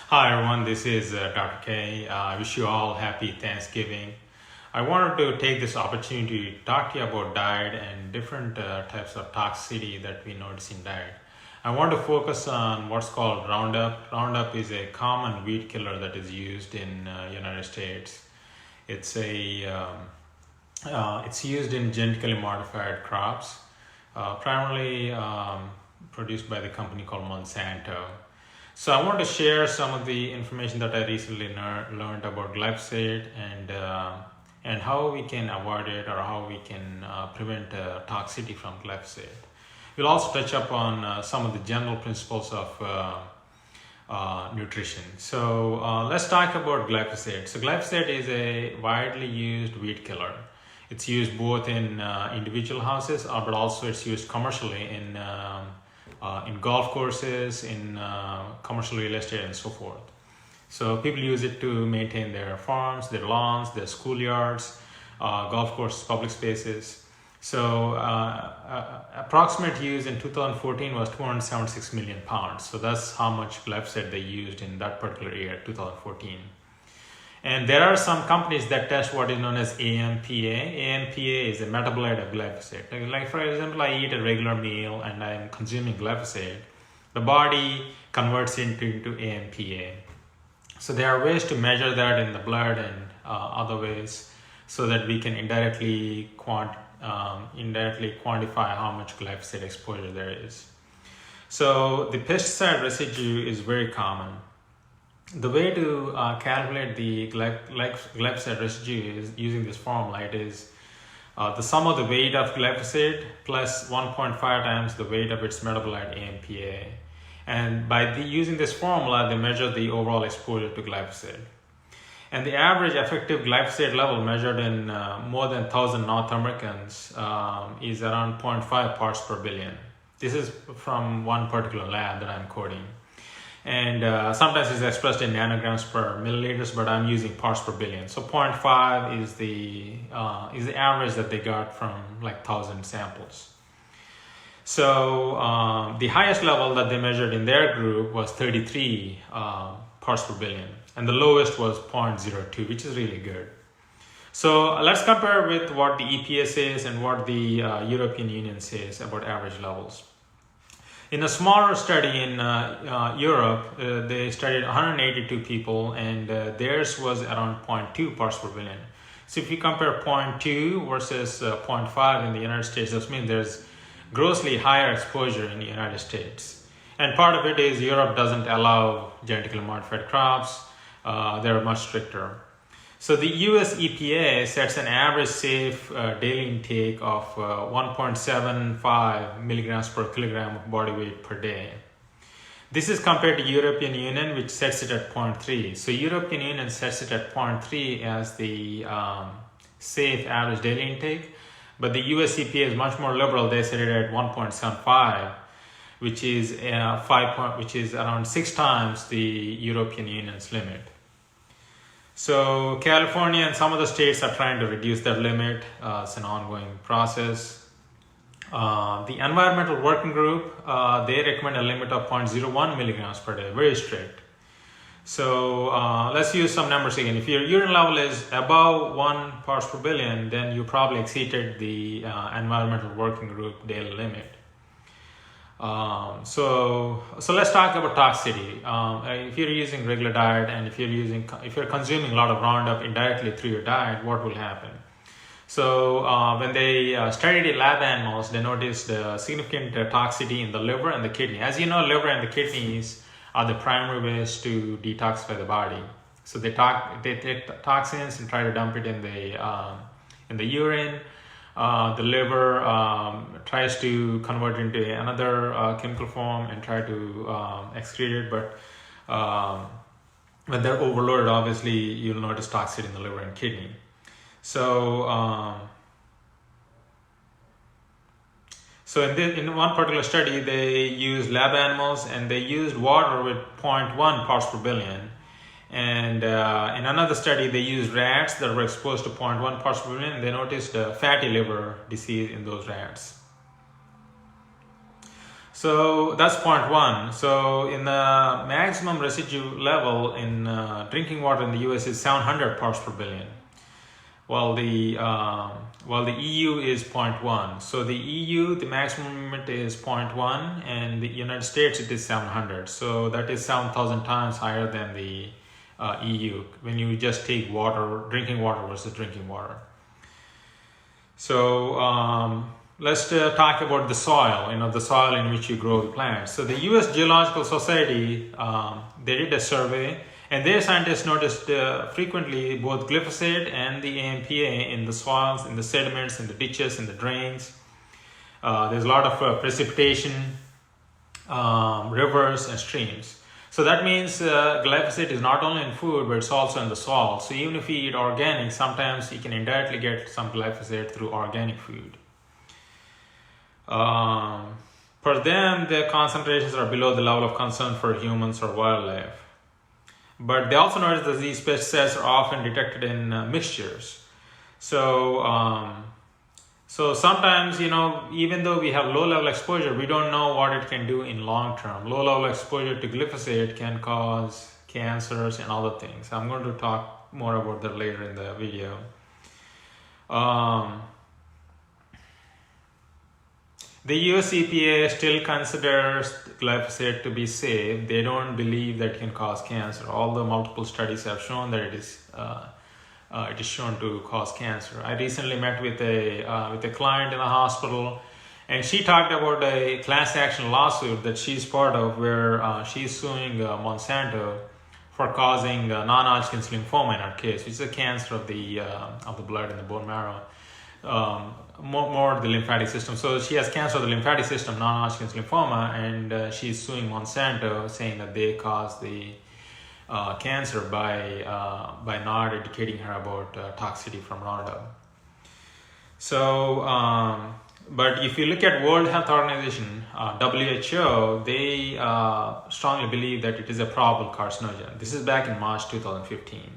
Hi everyone, this is Dr. K. I wish you all happy Thanksgiving. I wanted to take this opportunity to talk to you about diet and different types of toxicity that we notice in diet. I want to focus on what's called Roundup. Roundup is a common weed killer that is used in United States. It's used in genetically modified crops, primarily produced by the company called Monsanto. So I want to share some of the information that I recently learned about glyphosate and how we can avoid it or how we can prevent toxicity from glyphosate. We'll also touch up on some of the general principles of nutrition. So let's talk about glyphosate. So glyphosate is a widely used weed killer. It's used both in individual houses, but also it's used commercially in golf courses, in commercial real estate, and so forth. So people use it to maintain their farms, their lawns, their schoolyards, golf courses, public spaces. So approximate use in 2014 was 276 million pounds. So that's how much glyphosate they used in that particular year, 2014. And there are some companies that test what is known as AMPA. AMPA is a metabolite of glyphosate. Like for example, I eat a regular meal and I'm consuming glyphosate. The body converts it into AMPA. So there are ways to measure that in the blood and other ways so that we can indirectly quantify how much glyphosate exposure there is. So the pesticide residue is very common. The way to calculate the glyphosate residue is using this formula. It is the sum of the weight of glyphosate plus 1.5 times the weight of its metabolite AMPA. And by using this formula, they measure the overall exposure to glyphosate. And the average effective glyphosate level measured in more than 1,000 North Americans is around 0.5 parts per billion. This is from one particular lab that I'm quoting. And sometimes it's expressed in nanograms per milliliters, but I'm using parts per billion. So 0.5 is the average that they got from like 1,000 samples. So the highest level that they measured in their group was 33 parts per billion, and the lowest was 0.02, which is really good. So let's compare with what the EPA says and what the European Union says about average levels. In a smaller study in Europe, they studied 182 people, and theirs was around 0.2 parts per billion. So if you compare 0.2 versus 0.5 in the United States, that means there's grossly higher exposure in the United States. And part of it is Europe doesn't allow genetically modified crops. They're much stricter. So the US EPA sets an average safe daily intake of 1.75 milligrams per kilogram of body weight per day. This is compared to European Union, which sets it at 0.3. So European Union sets it at 0.3 as the safe average daily intake, but the US EPA is much more liberal. They set it at 1.75, which is around 6 times the European Union's limit. So California and some other states are trying to reduce their limit. It's an ongoing process. The Environmental Working Group, they recommend a limit of 0.01 milligrams per day, very strict. So let's use some numbers again. If your urine level is above 1 parts per billion, then you probably exceeded the Environmental Working Group daily limit. So let's talk about toxicity. If you're using regular diet and if you're consuming a lot of Roundup indirectly through your diet, what will happen? So when they studied lab animals, they noticed significant toxicity in the liver and the kidney. As you know, liver and the kidneys are the primary ways to detoxify the body. So they take toxins and try to dump it in the urine. The liver tries to convert into another chemical form and try to excrete it, but when they're overloaded, obviously you'll notice toxicity in the liver and kidney. So in one particular study, they used lab animals and they used water with 0.1 parts per billion. And in another study, they used rats that were exposed to 0.1 parts per billion, and they noticed fatty liver disease in those rats. So that's point one. So in the maximum residue level in drinking water in the US is 700 parts per billion. While the EU is 0.1. So the EU, the maximum limit is 0.1, and the United States it is 700. So that is 7,000 times higher than the EU when you just take water, drinking water versus drinking water. So let's talk about the soil, the soil in which you grow the plants. So the US Geological Society, they did a survey, and their scientists noticed frequently both glyphosate and the AMPA in the soils, in the sediments, in the ditches, in the drains. There's a lot of precipitation, rivers and streams. So that means glyphosate is not only in food, but it's also in the soil. So even if you eat organic, sometimes you can indirectly get some glyphosate through organic food. For them, the concentrations are below the level of concern for humans or wildlife. But they also noticed that these pesticides are often detected in mixtures. So sometimes, even though we have low-level exposure, we don't know what it can do in long term. Low-level exposure to glyphosate can cause cancers and other things. I'm going to talk more about that later in the video. The US EPA still considers glyphosate to be safe. They don't believe that it can cause cancer. Although multiple studies have shown that it is shown to cause cancer. I recently met with a client in a hospital, and she talked about a class action lawsuit that she's part of, where she's suing Monsanto for causing non-Hodgkin's lymphoma in her case, which is a cancer of the blood and the bone marrow. More the lymphatic system. So she has cancer of the lymphatic system, non-Hodgkin's lymphoma, and she's suing Monsanto, saying that they caused the cancer by not educating her about toxicity from Roundup. So, but if you look at World Health Organization, WHO, they strongly believe that it is a probable carcinogen. This is back in March 2015.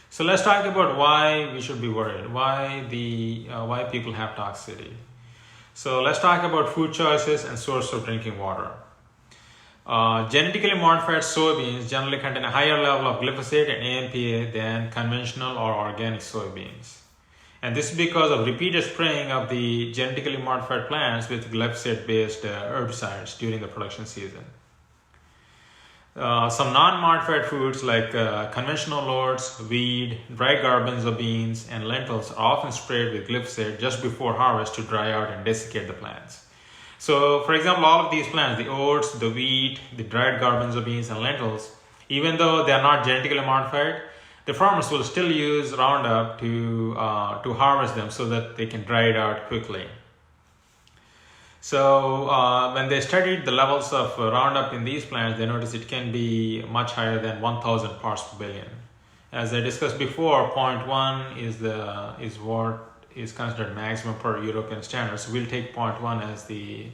So let's talk about why we should be worried, why people have toxicity. So let's talk about food choices and source of drinking water. Genetically modified soybeans generally contain a higher level of glyphosate and AMPA than conventional or organic soybeans. And this is because of repeated spraying of the genetically modified plants with glyphosate-based herbicides during the production season. Some non-modified foods like conventional oats, wheat, dried garbanzo beans, and lentils are often sprayed with glyphosate just before harvest to dry out and desiccate the plants. So, for example, all of these plants, the oats, the wheat, the dried garbanzo beans, and lentils, even though they are not genetically modified, the farmers will still use Roundup to harvest them so that they can dry it out quickly. So when they studied the levels of Roundup in these plants, they noticed it can be much higher than 1,000 parts per billion. As I discussed before, 0.1 is what is considered maximum per European standards. So we'll take 0.1 as the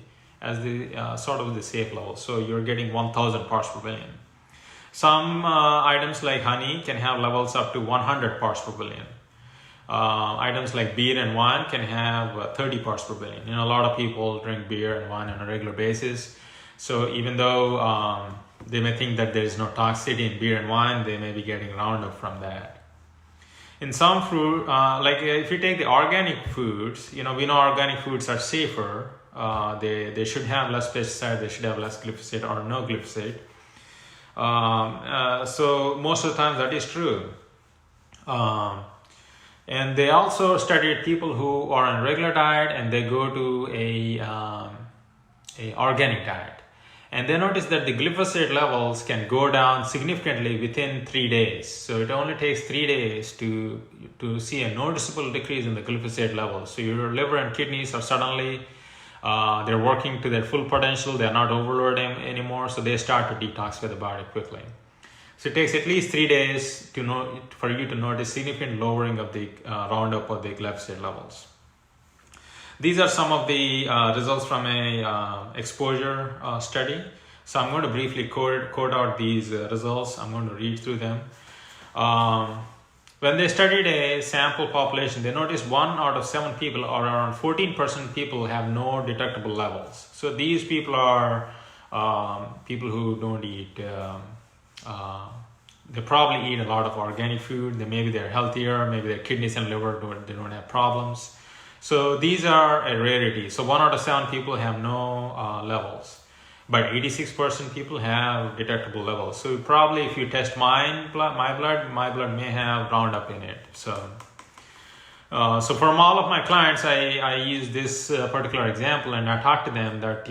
sort of the safe level. So you're getting 1,000 parts per billion. Some items like honey can have levels up to 100 parts per billion. Items like beer and wine can have 30 parts per billion. A lot of people drink beer and wine on a regular basis. So even though they may think that there is no toxicity in beer and wine, they may be getting Roundup from that. In some fruit, like if you take the organic foods, we know organic foods are safer. They should have less pesticide, they should have less glyphosate or no glyphosate. So most of the time that is true. And they also studied people who are on a regular diet and they go to a organic diet. And they noticed that the glyphosate levels can go down significantly within 3 days. So it only takes 3 days to see a noticeable decrease in the glyphosate levels. So your liver and kidneys are suddenly, they're working to their full potential. They're not overloaded anymore. So they start to detoxify the body quickly. So it takes at least 3 days for you to notice significant lowering of the Roundup or the glyphosate levels. These are some of the results from a exposure study. So I'm going to briefly code out these results. I'm going to read through them. When they studied a sample population, they noticed 1 out of 7 people, or around 14% people, have no detectable levels. So these people are people who don't eat, they probably eat a lot of organic food. Maybe they're healthier, maybe their kidneys and liver they don't have problems. So these are a rarity. So 1 out of 7 people have no levels. But 86% people have detectable levels. So probably if you test my blood may have Roundup in it. So from all of my clients, I use this particular example, and I talk to them that,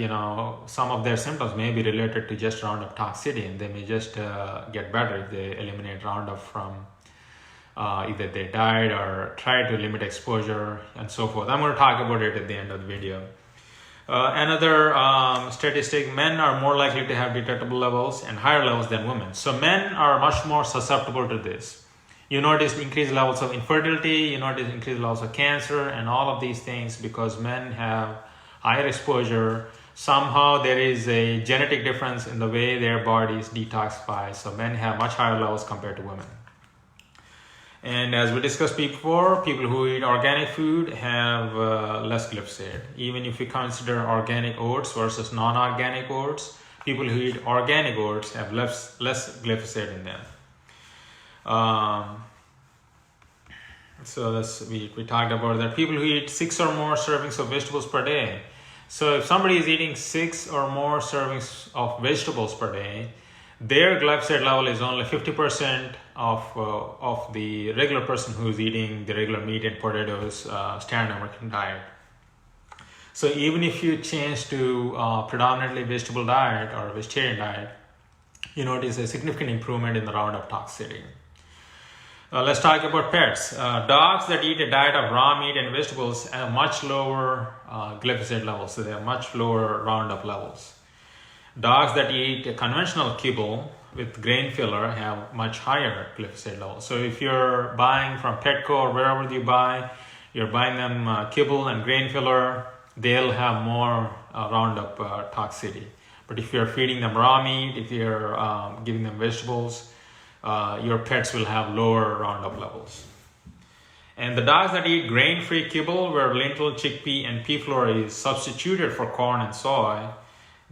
some of their symptoms may be related to just Roundup toxicity, and they may just get better if they eliminate Roundup from either their diet or try to limit exposure and so forth. I'm going to talk about it at the end of the video. Another statistic, men are more likely to have detectable levels and higher levels than women. So men are much more susceptible to this. You notice increased levels of infertility, you notice increased levels of cancer, and all of these things because men have higher exposure. Somehow there is a genetic difference in the way their bodies detoxify. So men have much higher levels compared to women. And as we discussed before, people who eat organic food have less glyphosate. Even if you consider organic oats versus non-organic oats, people who eat organic oats have less glyphosate in them. So we talked about that. People who eat 6 or more servings of vegetables per day. So if somebody is eating 6 or more servings of vegetables per day, their glyphosate level is only 50% of the regular person who's eating the regular meat and potatoes standard American diet. So even if you change to predominantly vegetable diet or vegetarian diet, you notice a significant improvement in the Roundup toxicity. Let's talk about pets. Dogs that eat a diet of raw meat and vegetables have much lower glyphosate levels, so they have much lower Roundup levels. Dogs that eat a conventional kibble with grain filler have much higher glyphosate levels. So if you're buying from Petco or wherever you buy, you're buying them kibble and grain filler, they'll have more Roundup toxicity. But if you're feeding them raw meat, if you're giving them vegetables, your pets will have lower Roundup levels. And the dogs that eat grain-free kibble, where lentil, chickpea, and pea flour is substituted for corn and soy,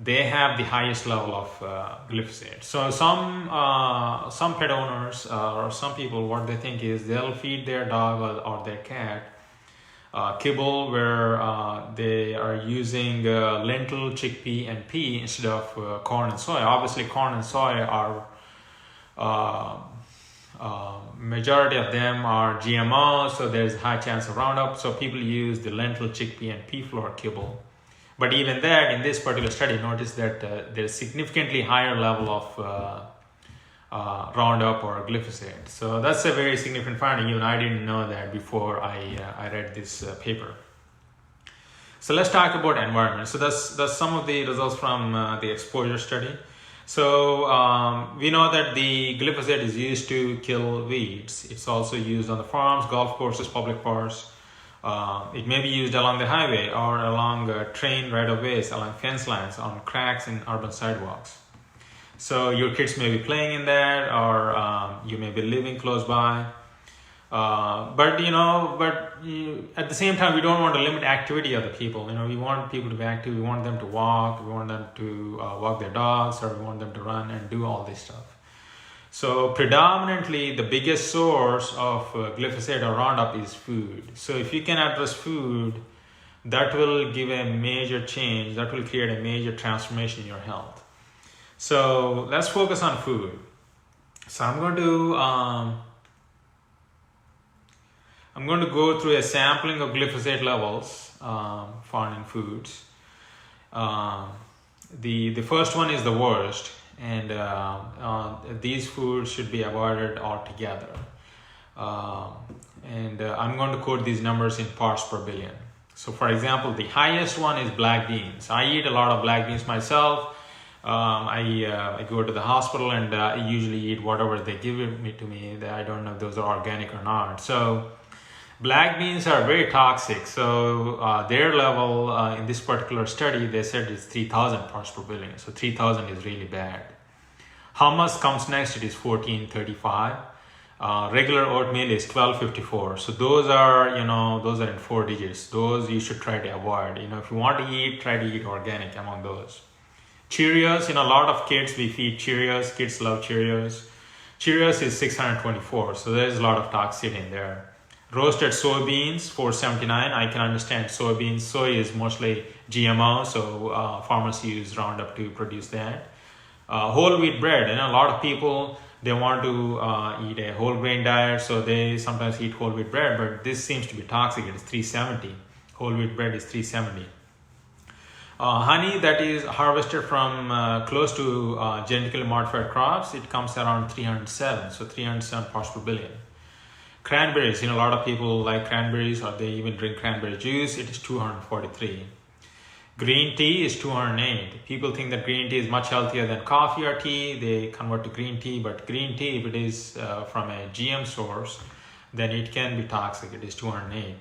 they have the highest level of glyphosate. So some pet owners or some people, what they think is they'll feed their dog or their cat kibble where they are using lentil, chickpea, and pea instead of corn and soy. Obviously, corn and soy are majority of them are GMO, so there's a high chance of Roundup. So people use the lentil, chickpea, and pea flour kibble. But even that, in this particular study, notice that there's significantly higher level of Roundup or glyphosate. So that's a very significant finding. Even I didn't know that before I read this paper. So let's talk about environment. So that's some of the results from the exposure study. So we know that the glyphosate is used to kill weeds. It's also used on the farms, golf courses, public parks. It may be used along the highway or along train right-of-ways, along fence lines, on cracks in urban sidewalks. So your kids may be playing in that, or you may be living close by. But at the same time, we don't want to limit activity of the people. We want people to be active. We want them to walk. We want them to walk their dogs, or we want them to run and do all this stuff. So predominantly, the biggest source of glyphosate or Roundup is food. So if you can address food, that will give a major change. That will create a major transformation in your health. So let's focus on food. So I'm going to go through a sampling of glyphosate levels found in foods. The first one is the worst. And these foods should be avoided altogether. I'm going to quote these numbers in parts per billion. So for example, the highest one is black beans. I eat a lot of black beans myself. I go to the hospital and I usually eat whatever they give to me. I don't know if those are organic or not. So black beans are very toxic. So their level in this particular study, they said it's 3,000 parts per billion. So 3,000 is really bad. Hummus comes next. It is 1435. Regular oatmeal is 1254. So those are, those are in 4 digits. Those you should try to avoid. If you want to eat, try to eat organic among those. Cheerios, a lot of kids, we feed Cheerios. Kids love Cheerios. Cheerios is 624. So there's a lot of toxicity in there. Roasted soybeans, 479. I can understand soybeans. Soy is mostly GMO, so farmers use Roundup to produce that. Whole wheat bread, a lot of people, they want to eat a whole grain diet, so they sometimes eat whole wheat bread, but this seems to be toxic. It is 370. Whole wheat bread is 370. Honey that is harvested from close to genetically modified crops, it comes around 307, so 307 parts per billion. Cranberries, a lot of people like cranberries, or they even drink cranberry juice, it is 243. Green tea is 208. People think that green tea is much healthier than coffee or tea. They convert to green tea, but green tea, if it is from a GM source, then it can be toxic. It is 208.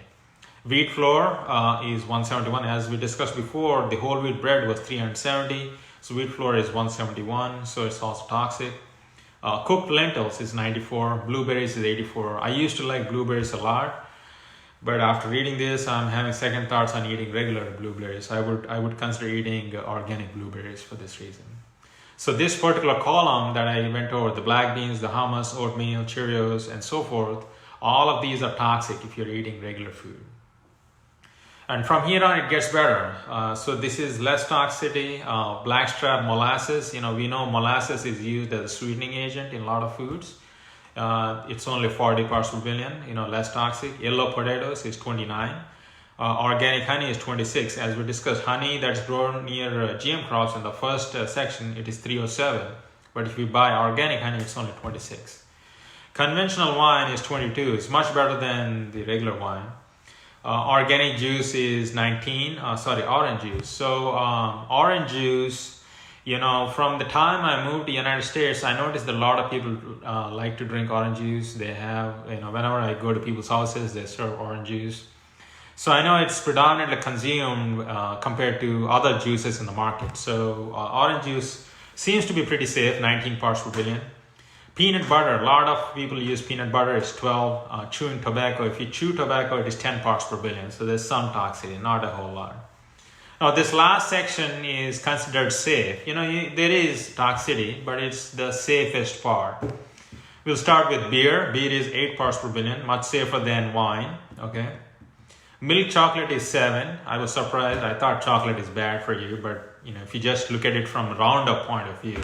Wheat flour is 171. As we discussed before, the whole wheat bread was 370. So wheat flour is 171, so it's also toxic. Cooked lentils is 94. Blueberries is 84. I used to like blueberries a lot. But after reading this, I'm having second thoughts on eating regular blueberries. I would consider eating organic blueberries for this reason. So this particular column that I went over, the black beans, the hummus, oatmeal, Cheerios, and so forth, all of these are toxic if you're eating regular food. And from here on, it gets better. So this is less toxicity. Blackstrap molasses, we know molasses is used as a sweetening agent in a lot of foods. It's only 40 parts per billion, less toxic. Yellow potatoes is 29. Organic honey is 26. As we discussed, honey that's grown near GM crops in the first section, it is 307. But if you buy organic honey, it's only 26. Conventional wine is 22. It's much better than the regular wine. Organic juice is 19. Orange juice. So orange juice, from the time I moved to the United States, I noticed that a lot of people like to drink orange juice. They have, whenever I go to people's houses, they serve orange juice. So I know it's predominantly consumed compared to other juices in the market. So orange juice seems to be pretty safe, 19 parts per billion. Peanut butter, a lot of people use peanut butter, it's 12. Chewing tobacco, if you chew tobacco, it is 10 parts per billion. So there's some toxicity, not a whole lot. Now this last section is considered safe. There is toxicity, but it's the safest part. We'll start with beer. Beer is 8 parts per billion, much safer than wine. Okay. Milk chocolate is 7. I was surprised. I thought chocolate is bad for you, but if you just look at it from a Roundup point of view,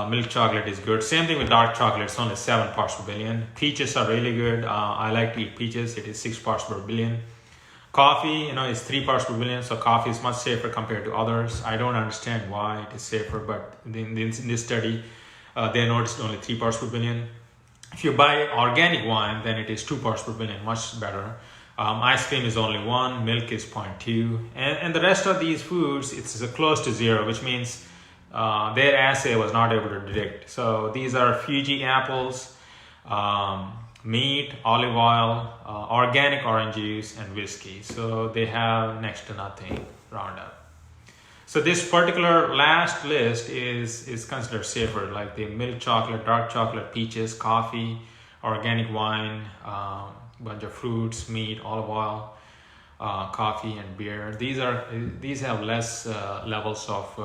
milk chocolate is good. Same thing with dark chocolate. It's only 7 parts per billion. Peaches are really good. I like to eat peaches. It is 6 parts per billion. Coffee, is 3 parts per billion, so coffee is much safer compared to others. I don't understand why it is safer, but in this study, they noticed only 3 parts per billion. If you buy organic wine, then it is 2 parts per billion, much better. Ice cream is only 1, milk is 0.2, and the rest of these foods, it's close to 0, which means their assay was not able to detect. So these are Fuji apples, meat, olive oil, organic orange juice, and whiskey. So they have next to nothing Roundup. So this particular last list is considered safer, like the milk chocolate, dark chocolate, peaches, coffee, organic wine, bunch of fruits, meat, olive oil, coffee, and beer. These have less levels of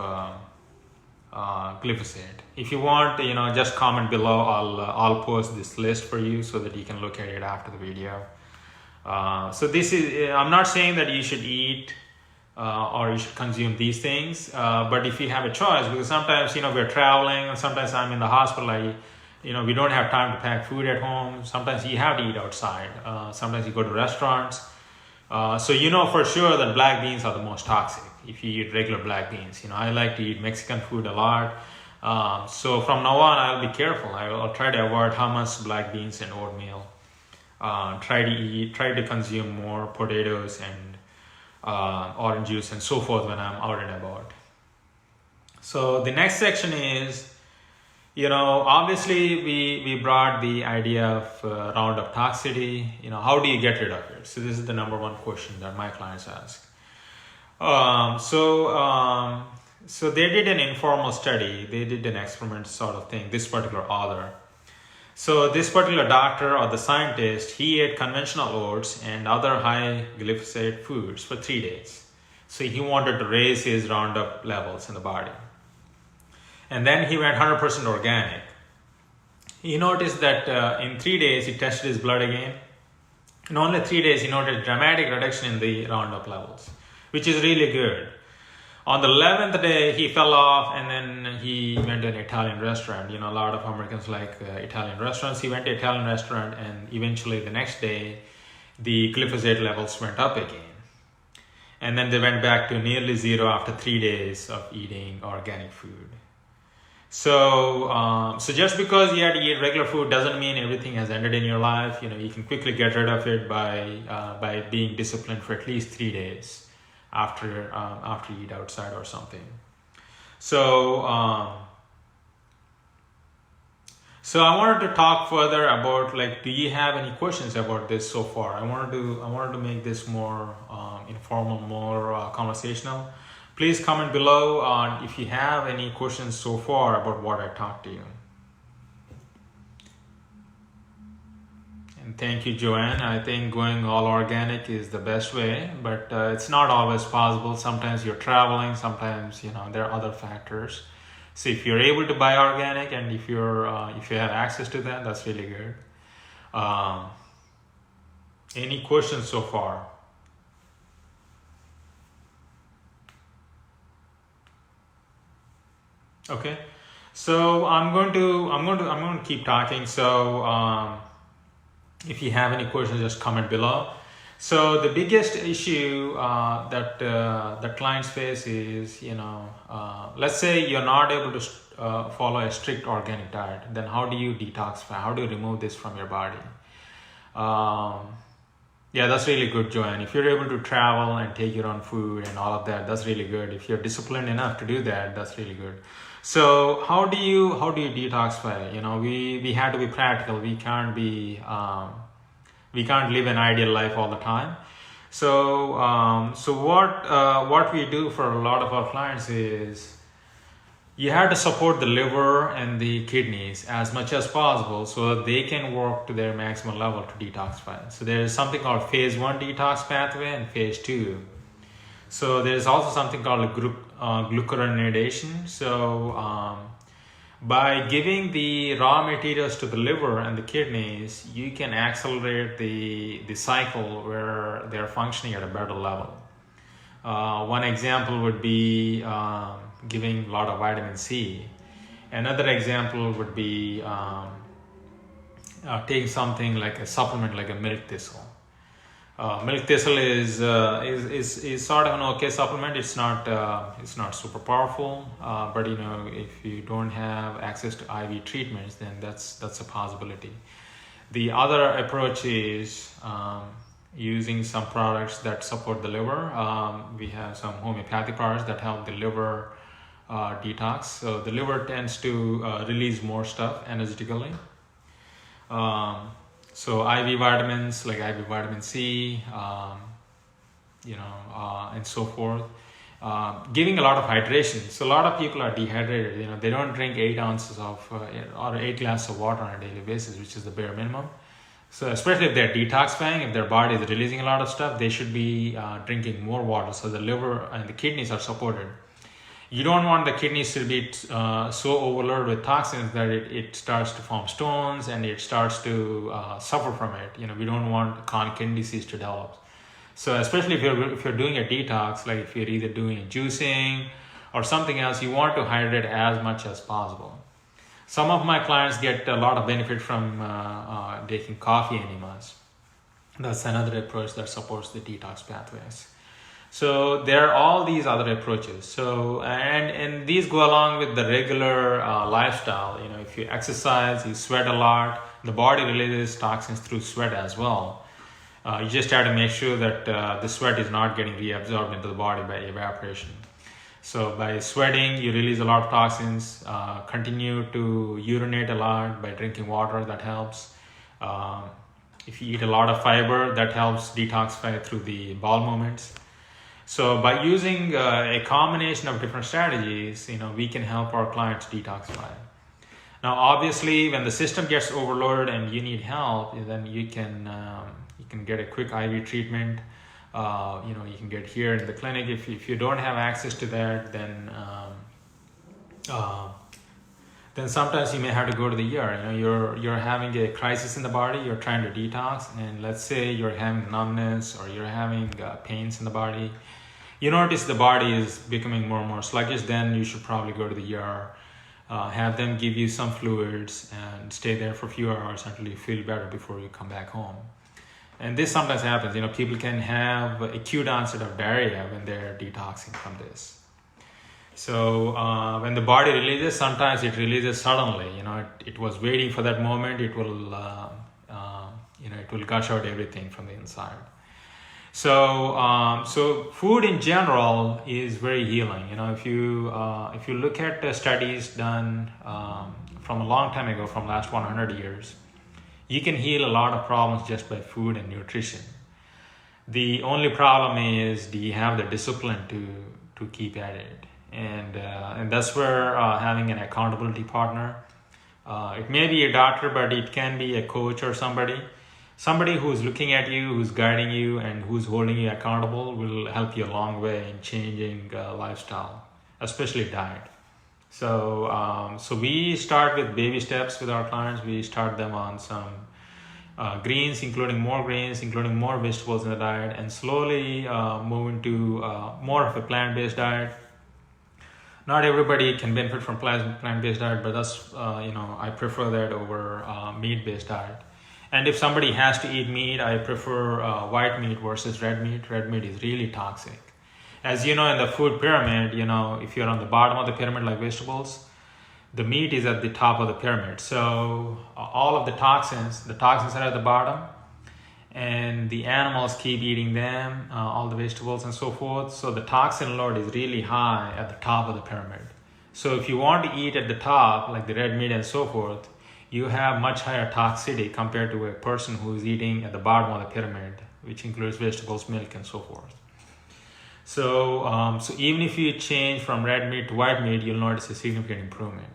glyphosate. If you want, just comment below. I'll post this list for you so that you can look at it after the video. So this is, I'm not saying that you should eat or you should consume these things, but if you have a choice, because sometimes we're traveling, and sometimes I'm in the hospital, we don't have time to pack food at home. Sometimes you have to eat outside. Sometimes you go to restaurants. So for sure that black beans are the most toxic if you eat regular black beans. I like to eat Mexican food a lot. So from now on, I'll be careful. I'll try to avoid hummus, black beans, and oatmeal. Try to consume more potatoes and orange juice and so forth when I'm out and about. So the next section is, obviously we brought the idea of Roundup toxicity. How do you get rid of it? So this is the number one question that my clients ask. So they did an informal study. They did an experiment sort of thing, this particular author. So this particular doctor or the scientist, he ate conventional oats and other high glyphosate foods for 3 days. So he wanted to raise his Roundup levels in the body. And then he went 100% organic. He noticed that in 3 days he tested his blood again. In only 3 days he noted dramatic reduction in the Roundup levels, which is really good. On the 11th day he fell off, and then he went to an Italian restaurant. A lot of Americans like Italian restaurants. He went to an Italian restaurant, and eventually the next day the glyphosate levels went up again. And then they went back to nearly zero after 3 days of eating organic food. So just because you had to eat regular food doesn't mean everything has ended in your life. You can quickly get rid of it by being disciplined for at least 3 days after you eat outside or something. So I wanted to talk further about, do you have any questions about this so far? I wanted to make this more informal, more conversational. Please comment below if you have any questions so far about what I talked to you. And thank you, Joanne. I think going all organic is the best way, but it's not always possible. Sometimes you're traveling, sometimes there are other factors. So if you're able to buy organic, and if you have access to that, that's really good. Any questions so far? Okay, so I'm going to keep talking. So if you have any questions, just comment below. So the biggest issue that clients face is, let's say you're not able to follow a strict organic diet. Then how do you detoxify? How do you remove this from your body? Yeah, that's really good, Joanne. If you're able to travel and take your own food and all of that, that's really good. If you're disciplined enough to do that, that's really good. So how do you detoxify? We have to be practical. We can't live an ideal life all the time. So what we do for a lot of our clients is, you have to support the liver and the kidneys as much as possible so that they can work to their maximum level to detoxify. So there is something called phase 1 detox pathway and phase 2. So there is also something called glucuronidation. So by giving the raw materials to the liver and the kidneys, you can accelerate the cycle where they're functioning at a better level. One example would be giving a lot of vitamin C. Another example would be taking something like a supplement like a milk thistle. Milk thistle is sort of an okay supplement. It's not super powerful, but if you don't have access to IV treatments, then that's a possibility. The other approach is using some products that support the liver. We have some homeopathic products that help the liver detox. So the liver tends to release more stuff energetically. So IV vitamins like IV vitamin C, and so forth. Giving a lot of hydration. So a lot of people are dehydrated. They don't drink 8 ounces or 8 glasses of water on a daily basis, which is the bare minimum. So especially if they're detoxifying, if their body is releasing a lot of stuff, they should be drinking more water so the liver and the kidneys are supported. You don't want the kidneys to be so overloaded with toxins that it starts to form stones and it starts to suffer from it. We don't want chronic kidney disease to develop. So especially if you're doing a detox, like if you're either doing juicing or something else, you want to hydrate as much as possible. Some of my clients get a lot of benefit from taking coffee enemas. That's another approach that supports the detox pathways. So there are all these other approaches. So and these go along with the regular lifestyle. If you exercise, you sweat a lot, the body releases toxins through sweat as well. You just have to make sure that the sweat is not getting reabsorbed into the body by evaporation. So by sweating, you release a lot of toxins. Continue to urinate a lot by drinking water. That helps. If you eat a lot of fiber, that helps detoxify through the bowel movements. So by using a combination of different strategies, we can help our clients detoxify. Now, obviously, when the system gets overloaded and you need help, then you can get a quick IV treatment. You can get here in the clinic. If you don't have access to that, then sometimes you may have to go to the ER. You're having a crisis in the body. You're trying to detox, and let's say you're having numbness or you're having pains in the body. You notice the body is becoming more and more sluggish. Then you should probably go to the ER. Have them give you some fluids and stay there for a few hours until you feel better before you come back home. And this sometimes happens. People can have acute onset of diarrhea when they're detoxing from this. So when the body releases, sometimes it releases suddenly. It was waiting for that moment. It will gush out everything from the inside. So food in general is very healing. If you look at the studies done from a long time ago, from last 100 years, you can heal a lot of problems just by food and nutrition. The only problem is, do you have the discipline to keep at it? And that's where having an accountability partner. It may be a doctor, but it can be a coach or somebody who's looking at you, who's guiding you, and who's holding you accountable will help you a long way in changing lifestyle, especially diet. So we start with baby steps with our clients. We start them on some greens, including more vegetables in the diet, and slowly move into more of a plant-based diet. Not everybody can benefit from plant-based diet, but that's I prefer that over meat-based diet. And if somebody has to eat meat, I prefer white meat versus red meat. Red meat is really toxic. As you know, in the food pyramid, if you're on the bottom of the pyramid like vegetables, the meat is at the top of the pyramid. So all of the toxins are at the bottom, and the animals keep eating them, all the vegetables and so forth. So the toxin load is really high at the top of the pyramid. So if you want to eat at the top, like the red meat and so forth, you have much higher toxicity compared to a person who is eating at the bottom of the pyramid, which includes vegetables, milk, and so forth. So even if you change from red meat to white meat, you'll notice a significant improvement.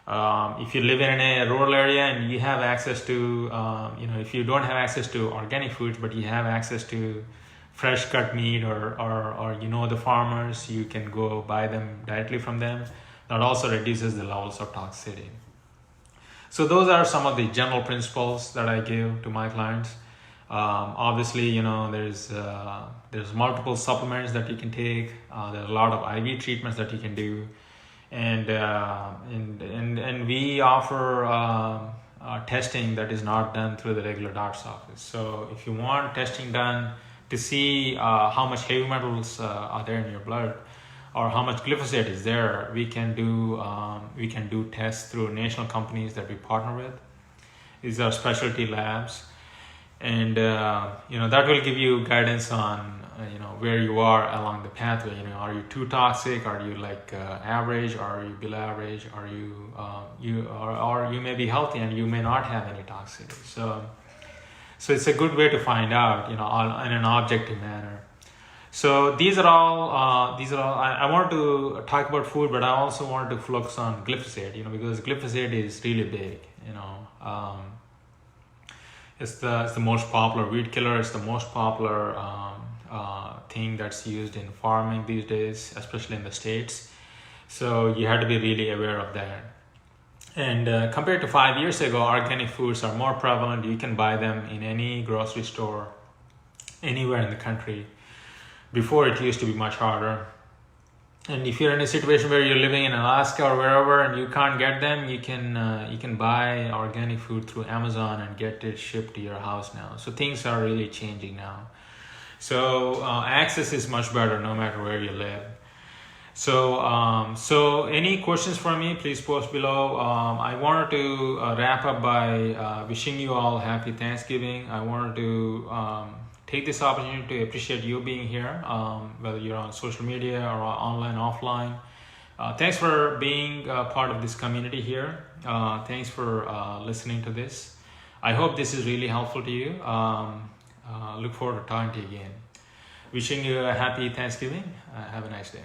If you live in a rural area and you have access to, if you don't have access to organic foods, but you have access to fresh cut meat or the farmers, you can go buy them directly from them. That also reduces the levels of toxicity. So those are some of the general principles that I give to my clients. Obviously, there's multiple supplements that you can take. There's a lot of IV treatments that you can do, and we offer testing that is not done through the regular doctor's office. So if you want testing done to see how much heavy metals are there in your blood, or how much glyphosate is there, we can do tests through national companies that we partner with. These are specialty labs, and that will give you guidance on where you are along the pathway. Are you too toxic? Are you like average? Are you below average? Are you or you may be healthy and you may not have any toxicity. So it's a good way to find out, in an objective manner. So these are all. I wanted to talk about food, but I also wanted to focus on glyphosate. Because glyphosate is really big. It's the most popular weed killer. It's the most popular thing that's used in farming these days, especially in the States. So you have to be really aware of that. And compared to 5 years ago, organic foods are more prevalent. You can buy them in any grocery store, anywhere in the country. Before, it used to be much harder. And if you're in a situation where you're living in Alaska or wherever and you can't get them, you can buy organic food through Amazon and get it shipped to your house now. So things are really changing now. So access is much better no matter where you live. So any questions for me, please post below. I wanted to wrap up by wishing you all happy Thanksgiving. I wanted to take this opportunity to appreciate you being here, whether you're on social media or online, offline. Thanks for being part of this community here. Thanks for listening to this. I hope this is really helpful to you. Look forward to talking to you again. Wishing you a happy Thanksgiving. Have a nice day.